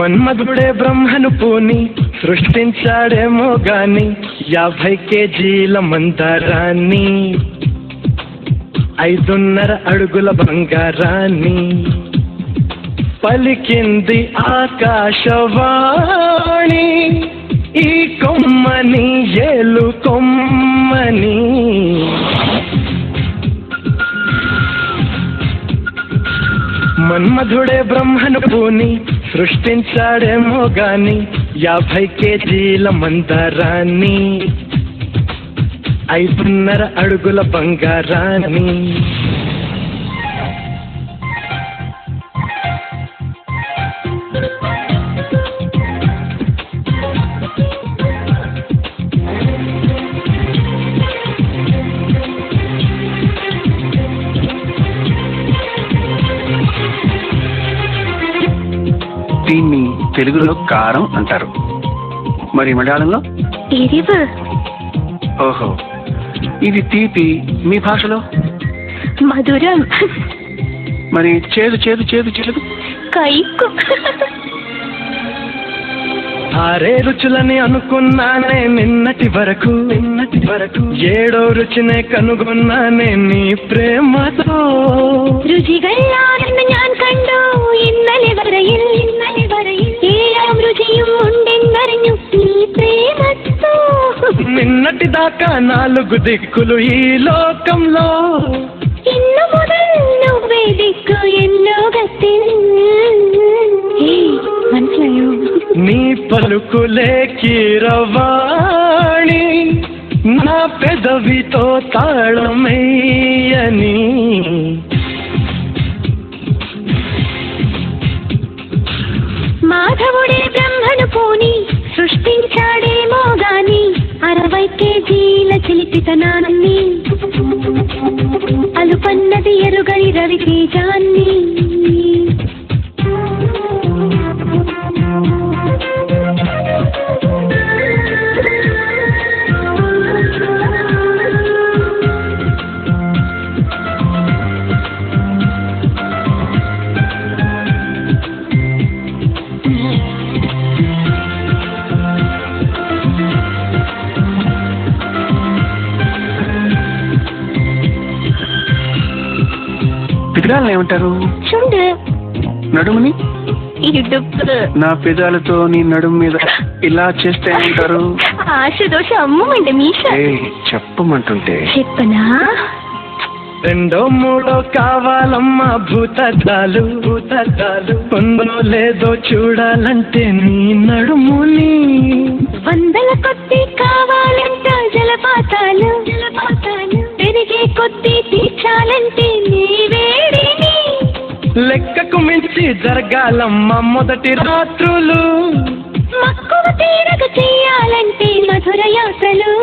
మన్మధుడే బ్రహ్మను పూని సృష్టించాడేమో గాని 50 కేజీల మందారాన్ని 5.5 అడుగుల బంగారాన్ని పలికింది ఆకాశవాణి ఈ కొమ్మని ఏలు కొమ్మని. మన్మధుడే బ్రహ్మను పూని సృష్టించాడేమో గాని 50 కేజీల మందారాన్ని 5.5 అడుగుల బంగారాన్ని. దీన్ని తెలుగులో కారం అంటారు, మరి మలయాళంలో ఎరివు. ఓహో, ఇది తీపి మీ భాషలో మధురం. మరి చేదు చేదు చేదు చేదు కైకు. 6 రుచులని అనుకున్నానే నిన్నటి వరకు 7వ రుచినే కనుగొన్నానే నీ ప్రేమతో. രുചികളാണെന്ന് ഞാൻ കണ്ടു ഇന്നലെ വരയിൽ 7ാം രുചിയും ഉണ്ടെന്നറിഞ്ഞു നീ ప్రేమతో. నిన్నటి దాకా 4 దిక్కులు ఈ లోకంలో, ഇന്നു മുതൽ నువ్వే దిక్కు ఎన్నోగത്തിൽ. മനസ്സിലായോ? నీ పలుకులే కీరవాణి నా పెదవితో తాళమేయని. మాధవుడే బ్రహ్మను పూని సృష్టించాడేమో గాని 60 కేజీల చిలిపితనాన్ని అలుపన్నది ఎరుగని రవితేజాన్ని. పెదాలను ఏమంటారు? చుండు. నడుముని? ఇడుపు. నా పెదాలతో నీ నడుము మీద ఇలా చేస్తే ఏమంటారు? ఆశదోష అమ్మండి మీష. చెప్పమంటుంటే చెప్పనా? 2, 3 కావాలమ్మా భూతద్దాలు పొందో లేదో చూడాలంటే నీ నడుముని. 100ల కొద్ది కావాలంట జలపాతాలు పెరిగే కొద్ది తీర్చాలంటే నీ వేడిని. లెక్కకు మించి జరగాలమ్మా మొదటి రాత్రులు, మక్కువ తీరక చెయ్యాలంటే మధుర యాత్రలు.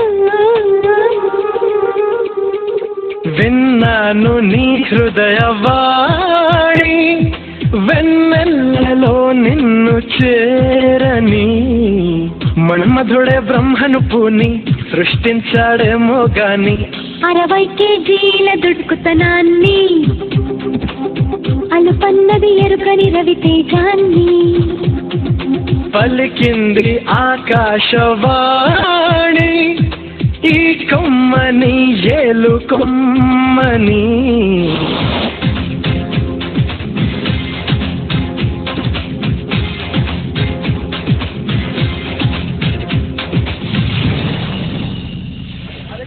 విన్నాను నీ హృదయవాణి వెన్నెల్లలో నిన్ను చేరని. మన్మధుడే బ్రహ్మను పూని సృష్టించాడేమో గాని 60 కేజీల దుడుకుతనాన్ని అలుపన్నది ఎరుకని రవితేజాన్ని పలికింది ఆకాశవాణి ఈ కొమ్మని ఏలు కొమ్మని.